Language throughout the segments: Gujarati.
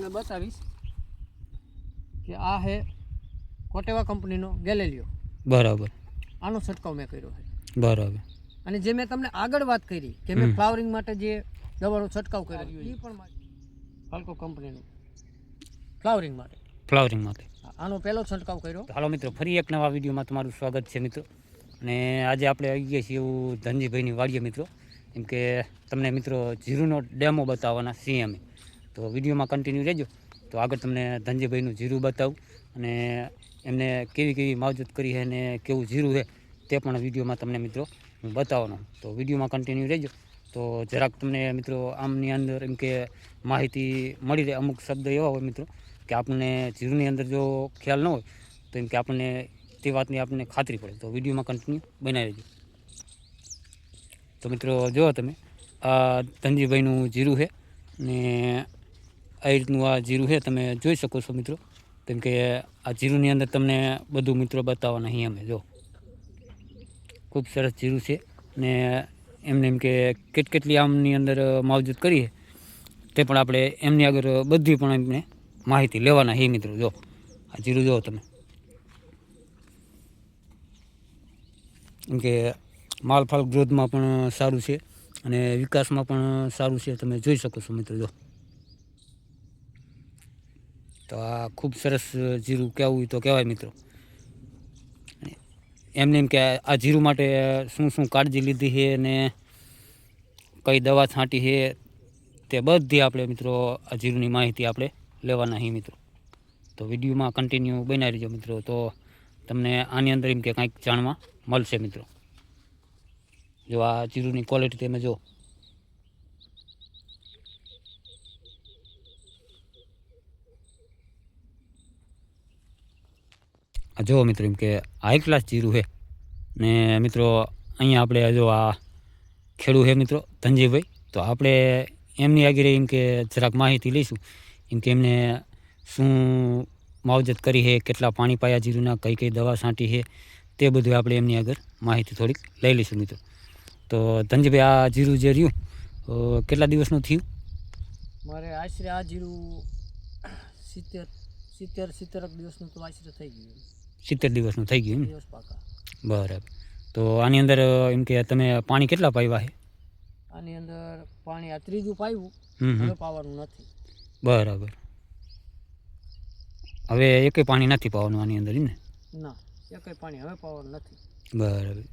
તમને બતાવીશ કે આ છે કોટેવા કંપનીનો ગેલેલિયો. બરાબર. આનો છંટકાવ મેં કર્યો છે. બરાબર. અને જે મેં તમને આગળ વાત કરી કે મેં ફ્લાવરિંગ માટે જે દવાનો છંટકાવ કર્યો એ પણ ફાલ્કો કંપનીનું ફ્લાવરિંગ માટે આનો પહેલો છંટકાવ કર્યો. હાલો મિત્રો, ફરી એક નવા વિડીયોમાં તમારું સ્વાગત છે મિત્રો. અને આજે આપણે આવી ગયા છીએ એવું ધનજીભાઈની વાડીએ મિત્રો. કેમ કે તમને મિત્રો જીરુનો ડેમો બતાવવાના છીએ અમે. તો વિડીયોમાં કન્ટિન્યુ રહેજો. તો આગળ તમને ધનજીભાઈનું જીરું બતાવું અને એમને કેવી કેવી માવજત કરી છે અને કેવું જીરું છે તે પણ વિડીયોમાં તમને મિત્રો હું બતાવવાનો. તો વિડીયોમાં કન્ટિન્યુ રહેજો. તો જરાક તમને મિત્રો આમની અંદર એમ કે માહિતી મળી રહે. અમુક શબ્દ એવા હોય મિત્રો કે આપણને જીરુની અંદર જો ખ્યાલ ન હોય તો એમ કે આપણને તે વાતની આપણને ખાતરી પડે. તો વિડીયોમાં કન્ટિન્યુ બનાવી રહેજો. તો મિત્રો જુઓ તમે, આ ધનજીભાઈનું જીરું છે ને આ રીતનું આ જીરું છે તમે જોઈ શકો છો મિત્રો. કેમ કે આ જીરુંની અંદર તમને બધું મિત્રો બતાવવાના અહીં અમે જો ખૂબ સરસ જીરું છે. ને એમને એમ કે કેટલી આમની અંદર માવજત કરીએ તે પણ આપણે એમની આગળ બધી પણ એમને માહિતી લેવાના હે મિત્રો. જો આ જીરું જુઓ તમે, કેમ કે માલફાલ ગ્રોથમાં પણ સારું છે અને વિકાસમાં પણ સારું છે. તમે જોઈ શકો છો મિત્રો. જો તો આ ખૂબ સરસ જીરું કહેવું તો કહેવાય મિત્રો. એમને એમ કે આ જીરું માટે શું શું કાળજી લીધી છે અને કઈ દવા છાંટી છે તે બધી આપણે મિત્રો આ જીરુંની માહિતી આપણે લેવાના છીએ મિત્રો. તો વિડીયોમાં કન્ટિન્યુ બનાવી રહેજો મિત્રો. તો તમને આની અંદર એમ કે કંઈક જાણવા મળશે મિત્રો. જો આ જીરુંની ક્વોલિટી તમે જો, જુઓ મિત્રો એમ કે હાઈ ક્લાસ જીરું છે. ને મિત્રો અહીંયા આપણે જો આ ખેડૂત છે મિત્રો ધનજીભાઈ. તો આપણે એમની આગળ એમ કે જરાક માહિતી લઈશું એમ કે એમને શું માવજત કરી છે, કેટલા પાણી પાયા જીરુંના, કઈ કઈ દવા છાંટી છે તે બધું આપણે એમની આગળ માહિતી થોડીક લઈ લઈશું મિત્રો. તો ધનજીભાઈ આ જીરું જે રહ્યું કેટલા દિવસનું થયું? મારે આશરે આ જીરું 70 દિવસનું તો આશરે થઈ ગયું. 70 દિવસનું થઈ ગયું એમ? દિવસ પાકા. બરાબર. તો આની અંદર એમ કે તમે પાણી કેટલા પાવ્યા છે? આની અંદર પાણી આ ત્રીજું પાયું, હવે પાવાનું નથી. બરાબર. હવે એકેય પાણી નથી પાવાનું આની અંદર ને? ના, એકેય પાણી હવે પાવાનું નથી. બરાબર.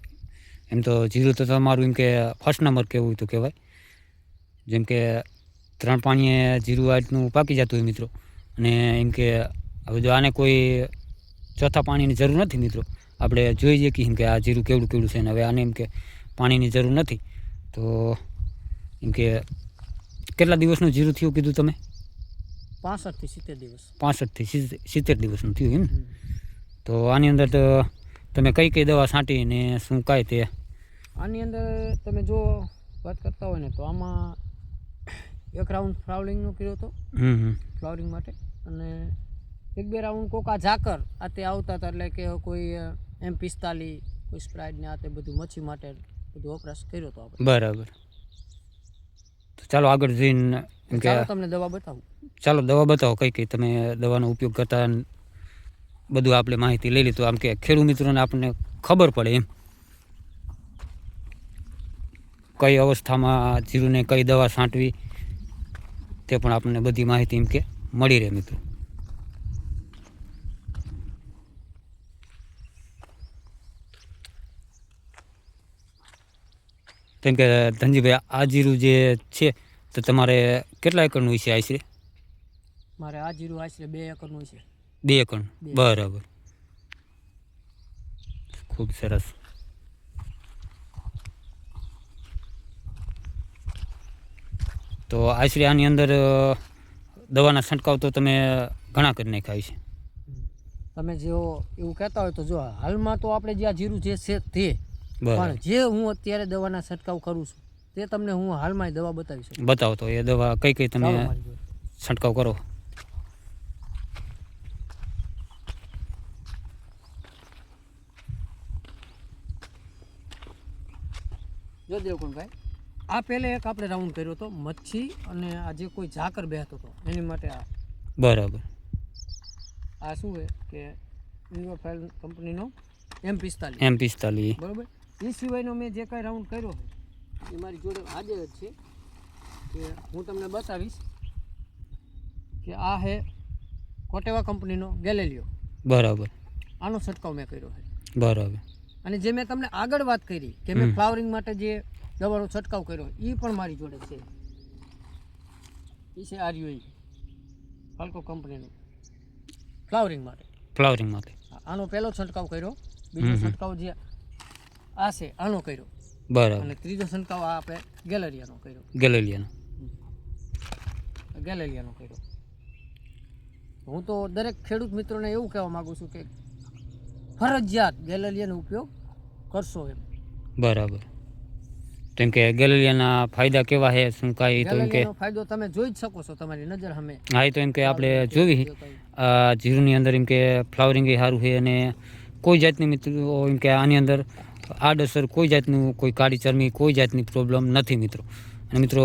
એમ તો જીરું તો તમારું એમ કે ફર્સ્ટ નંબર કહેવું તો કહેવાય. જેમ કે 3 પાણીએ જીરું આ રીતનું પાકી જતું હોય મિત્રો. અને એમ કે હવે જો આને કોઈ ચોથા પાણીની જરૂર નથી મિત્રો. આપણે જોઈ જઈએ કે એમ કે આ જીરું કેવડું છે ને હવે આને એમ કે પાણીની જરૂર નથી. તો એમ કે કેટલા દિવસનું જીરું થયું કીધું તમે? 65 થી 70 દિવસ. 65 થી 70 દિવસનું થયું એમ? તો આની અંદર તો તમે કઈ કઈ દવા છાંટી ને શું કાંઈ તે? આની અંદર તમે જો વાત કરતા હોય ને તો આમાં એક રાઉન્ડ ફ્લાવરિંગનો કર્યો હતો ફ્લાવરિંગ માટે, અને 1-2 રાઉન્ડ કોકા ઝાકર આ તે આવતા હતા. એટલે કે કોઈ M45 કોઈ સ્પ્રાઇડ ને આ તે બધું મચ્છી માટે બધું વપરાશ કર્યો હતો આપણે. બરાબર. તો ચાલો આગળ જઈને એમ કે તમને દવા બતાવું. ચાલો દવા બતાવો કઈ કઈ તમે દવાનો ઉપયોગ કરતા, બધું આપણે માહિતી લઈ લીધું. આમ કે ખેડૂત મિત્રોને આપણને ખબર પડે એમ કઈ અવસ્થામાં જીરુંને કઈ દવા છાંટવી તે પણ આપણને બધી માહિતી એમ કે મળી રહે મિત્રો. કેમ કે ધનજીભાઈ આ જીરું જે છે તો તમારે કેટલા એકરનું છે આશરે? મારે આ જીરું આશરે 2 એકરનું છે. 2 એકરનું. બરાબર. ખૂબ સરસ. તો આશરે આની અંદર દવાના છંટકાવ તો તમે ઘણા કરી નાખ્યા છે. તમે જો એવું કહેતા હોય તો જો હાલમાં તો આપણે જે આ જીરું જે છે તે, પણ જે હું અત્યારે દવાના છંટકાવ કરું છું તે તમને હું હાલમાં દવા બતાવી શકું. બતાવો તો એ દવા કઈ કઈ તમે છંટકાવ કરો? જો દેવકુંડભાઈ, આ પહેલે એક આપણે રાઉન્ડ કર્યો હતો મચ્છી અને આ જે કોઈ ઝાકર બેહતો હતો એની માટે. આ બરાબર. આ શું છે કે ઇન્વોફાઇલ કંપનીનો M45 M45. બરાબર. એ સિવાયનો મેં જે કાંઈ રાઉન્ડ કર્યો છે એ મારી જોડે હાજર જ છે કે હું તમને બતાવીશ કે આ છે કોટેવા કંપનીનો ગેલેલિયો. બરાબર. આનો છંટકાવ મેં કર્યો છે. બરાબર. અને જે મેં તમને આગળ વાત કરી કે મેં ફ્લાવરિંગ માટે જે દવાનો છંટકાવ કર્યો એ પણ મારી જોડે છે. એ છે RUE ફાલ્કો કંપનીનું ફ્લાવરિંગ માટે. ફ્લાવરિંગ માટે. આનો પહેલો છંટકાવ કર્યો, બીજો છંટકાવ જે આ છે આનો કર્યો, બરાબર. અને ત્રીજો છંટકાવ આ આપણે ગેલેલિયાનો કર્યો. ગેલેલિયાનો કર્યો. હું તો દરેક ખેડૂત મિત્રોને એવું કહેવા માગું છું કે ફરજિયાત ગેલેલિયાનો ઉપયોગ કરશો એમ. બરાબર. તો એમ કે ગેલેલિયાના ફાયદા કેવા છે શું કાંઈ? તો એમ કે ગેલેલિયાનો ફાયદો તમે જોઈ જ શકો છો તમારી નજર સામે. હા, એ તો એમ કે આપણે જોવી જીરુની અંદર એમ કે ફ્લાવરિંગ એ સારું છે અને કોઈ જાતની મિત્રો એમ કે આની અંદર આડઅસર કોઈ જાતનું કોઈ કાળી ચરમી કોઈ જાતની પ્રોબ્લેમ નથી મિત્રો. અને મિત્રો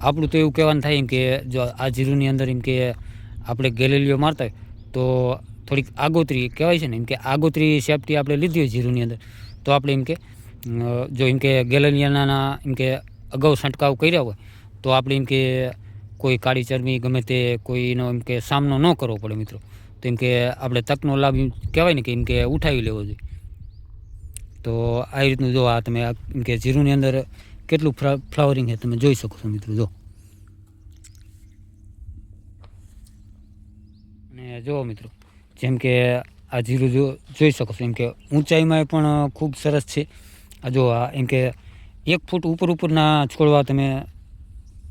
આપણું તો એવું કહેવાનું થાય એમ કે જો આ જીરુની અંદર એમ કે આપણે ગેલેલિયો મારતા હોય તો થોડીક આગોતરી કહેવાય છે ને એમ કે આગોતરી સેફટી આપણે લીધી હોય જીરુની અંદર તો આપણે એમ કે જો એમ કે ગેલેલિયાના એમ કે અગાઉ છંટકાવ કર્યા હોય તો આપણે એમ કે કોઈ કાળી ચરમી ગમે તે કોઈનો એમ કે સામનો ન કરવો પડે મિત્રો. તો એમ કે આપણે તકનો લાભ કહેવાય ને કે એમ કે ઉઠાવી લેવો જોઈએ. તો આ રીતનું જો આ તમે એમ કે જીરુની અંદર કેટલું ફ્લાવરિંગ છે તમે જોઈ શકો છો મિત્રો. જો અને જુઓ મિત્રો જેમ કે આ જીરું જોઈ શકો છો એમ કે ઊંચાઈમાં પણ ખૂબ સરસ છે. આ જો આ એમ કે 1 ફૂટ ઉપરના છોડવા તમે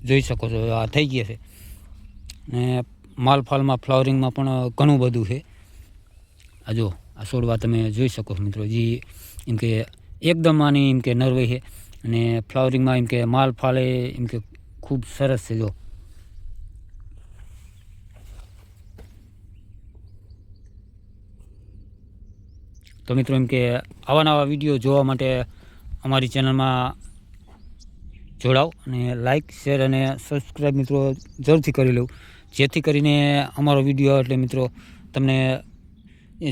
જોઈ શકો છો આ થઈ ગયા છે. ને માલફાલમાં ફ્લાવરિંગમાં પણ ઘણું બધું છે. આ જો આ છોડવા તમે જોઈ શકો છો મિત્રો જે એમ કે એકદમ આની એમ કે નરવાઈ છે અને ફ્લાવરિંગમાં એમ કે માલફાલે એમ કે ખૂબ સરસ છે. જો તો મિત્રો એમ કે આવા નવા વિડીયો જોવા માટે અમારી ચેનલમાં જોડાઓ અને લાઇક શેર અને સબસ્ક્રાઈબ મિત્રો જરૂરથી કરી લઉં જેથી કરીને અમારો વિડીયો એટલે મિત્રો તમને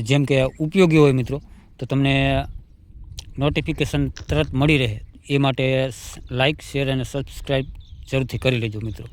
જેમ કે ઉપયોગી હોય મિત્રો તો તમને નોટિફિકેશન તરત મળી રહે એ માટે લાઇક શેર અને સબસ્ક્રાઈબ જરૂરથી કરી લેજો મિત્રો.